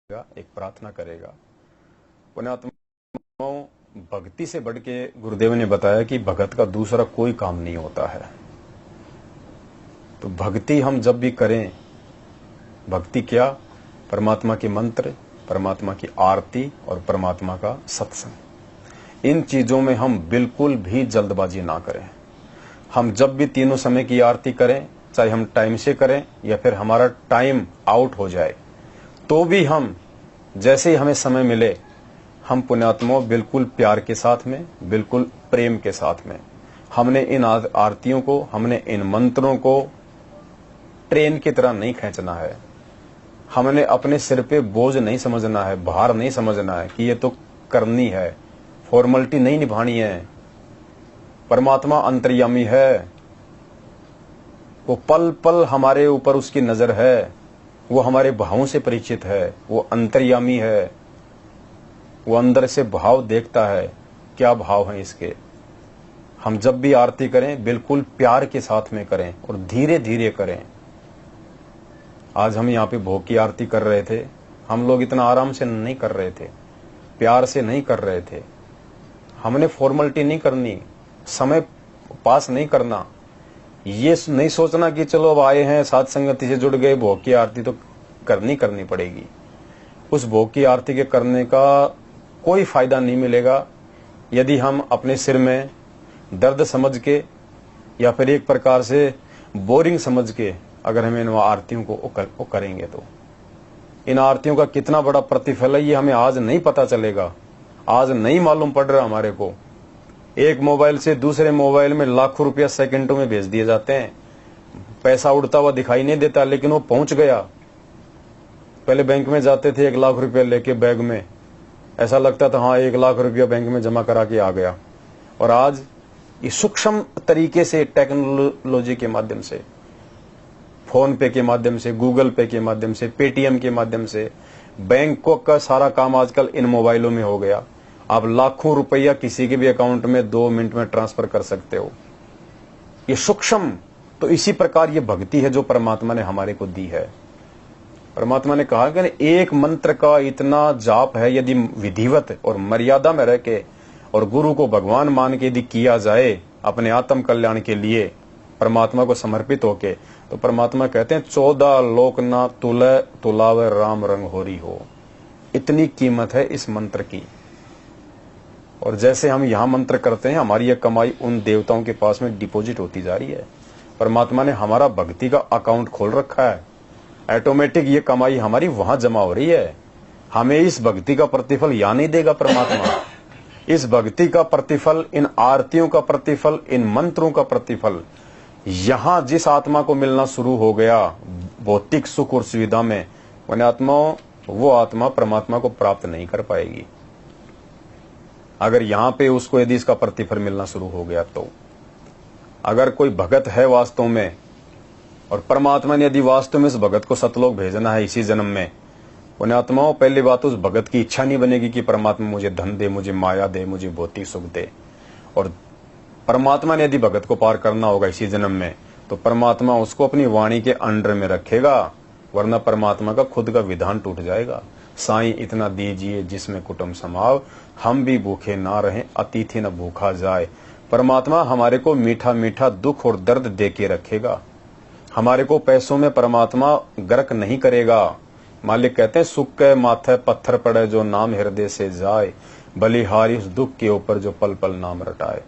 एक प्रार्थना करेगा। पुण्यात्माओं, भक्ति से बढ़ के गुरुदेव ने बताया कि भगत का दूसरा कोई काम नहीं होता है। तो भक्ति हम जब भी करें, भक्ति क्या? परमात्मा के मंत्र, परमात्मा की आरती और परमात्मा का सत्संग। इन चीजों में हम बिल्कुल भी जल्दबाजी ना करें। हम जब भी तीनों समय की आरती करें, चाहे हम टाइम से करें या फिर हमारा टाइम आउट हो जाए, तो भी हम जैसे ही हमें समय मिले, हम पुण्यात्माओं बिल्कुल प्यार के साथ में, बिल्कुल प्रेम के साथ में हमने इन आरतियों को, हमने इन मंत्रों को ट्रेन की तरह नहीं खींचना है। हमने अपने सिर पे बोझ नहीं समझना है, भार नहीं समझना है कि ये तो करनी है, फॉर्मेलिटी नहीं निभानी है। परमात्मा अंतर्यामी है, वो पल पल हमारे ऊपर उसकी नजर है, वो हमारे भावों से परिचित है, वो अंतर्यामी है, वो अंदर से भाव देखता है, क्या भाव है इसके। हम जब भी आरती करें बिल्कुल प्यार के साथ में करें और धीरे धीरे करें। आज हम यहाँ पे भोग की आरती कर रहे थे, हम लोग इतना आराम से नहीं कर रहे थे, प्यार से नहीं कर रहे थे। हमने फॉर्मेलिटी नहीं करनी, समय पास नहीं करना, ये नहीं सोचना कि चलो अब आए हैं, साथ संगति से जुड़ गए, भोग की आरती तो करनी पड़ेगी। उस भोग की आरती के करने का कोई फायदा नहीं मिलेगा यदि हम अपने सिर में दर्द समझ के या फिर एक प्रकार से बोरिंग समझ के अगर हम इन आरतियों को करेंगे तो इन आरतियों का कितना बड़ा प्रतिफल है ये हमें आज नहीं पता चलेगा, आज नहीं मालूम पड़ रहा हमारे को। एक मोबाइल से दूसरे मोबाइल में लाखों रुपया सेकंडों में भेज दिए जाते हैं, पैसा उड़ता हुआ दिखाई नहीं देता, लेकिन वो पहुंच गया। पहले बैंक में जाते थे 1 लाख रुपया लेके बैग में, ऐसा लगता था हाँ 1 लाख रुपया बैंक में जमा करा के आ गया। और आज ये सूक्ष्म तरीके से टेक्नोलॉजी के माध्यम से, फोन पे के माध्यम से, गूगल पे के माध्यम से, पेटीएम के माध्यम से, बैंकों का सारा काम आजकल इन मोबाइलों में हो गया। आप लाखों रुपया किसी के भी अकाउंट में 2 मिनट में ट्रांसफर कर सकते हो। ये सूक्ष्म, तो इसी प्रकार ये भक्ति है जो परमात्मा ने हमारे को दी है। परमात्मा ने कहा कि एक मंत्र का इतना जाप है, यदि विधिवत और मर्यादा में रह के और गुरु को भगवान मान के यदि किया जाए अपने आत्म कल्याण के लिए, परमात्मा को समर्पित होके, तो परमात्मा कहते हैं 14 लोक ना तुलावे राम रंग होरी हो। इतनी कीमत है इस मंत्र की। और जैसे हम यहाँ मंत्र करते हैं, हमारी यह कमाई उन देवताओं के पास में डिपॉजिट होती जा रही है। परमात्मा ने हमारा भक्ति का अकाउंट खोल रखा है, ऑटोमेटिक ये कमाई हमारी वहां जमा हो रही है। हमें इस भक्ति का प्रतिफल यहाँ नहीं देगा परमात्मा, इस भक्ति का प्रतिफल, इन आरतियों का प्रतिफल, इन मंत्रों का प्रतिफल यहां जिस आत्मा को मिलना शुरू हो गया भौतिक सुख और सुविधा में, पुण्यात्माओं, वो आत्मा परमात्मा को प्राप्त नहीं कर पाएगी। अगर यहां पे उसको यदि इसका प्रतिफल मिलना शुरू हो गया तो, अगर कोई भगत है वास्तव में और परमात्मा ने यदि वास्तव में इस भगत को सतलोक भेजना है इसी जन्म में, पुण्यात्माओं, पहली बात उस भगत की इच्छा नहीं बनेगी कि परमात्मा मुझे धन दे, मुझे माया दे, मुझे भौतिक सुख दे। और परमात्मा ने यदि भगत को पार करना होगा इसी जन्म में, तो परमात्मा उसको अपनी वाणी के अंडर में रखेगा, वरना परमात्मा का खुद का विधान टूट जाएगा। साईं इतना दीजिए जिसमें कुटुंब समाव, हम भी भूखे ना रहें, अतिथि न भूखा जाए। परमात्मा हमारे को मीठा मीठा दुख और दर्द दे के रखेगा। हमारे को पैसों में परमात्मा गर्क नहीं करेगा। मालिक कहते हैं, सुख के माथे पत्थर पड़े जो नाम हृदय से जाए, बलिहारी उस दुख के ऊपर जो पल पल नाम रटाए।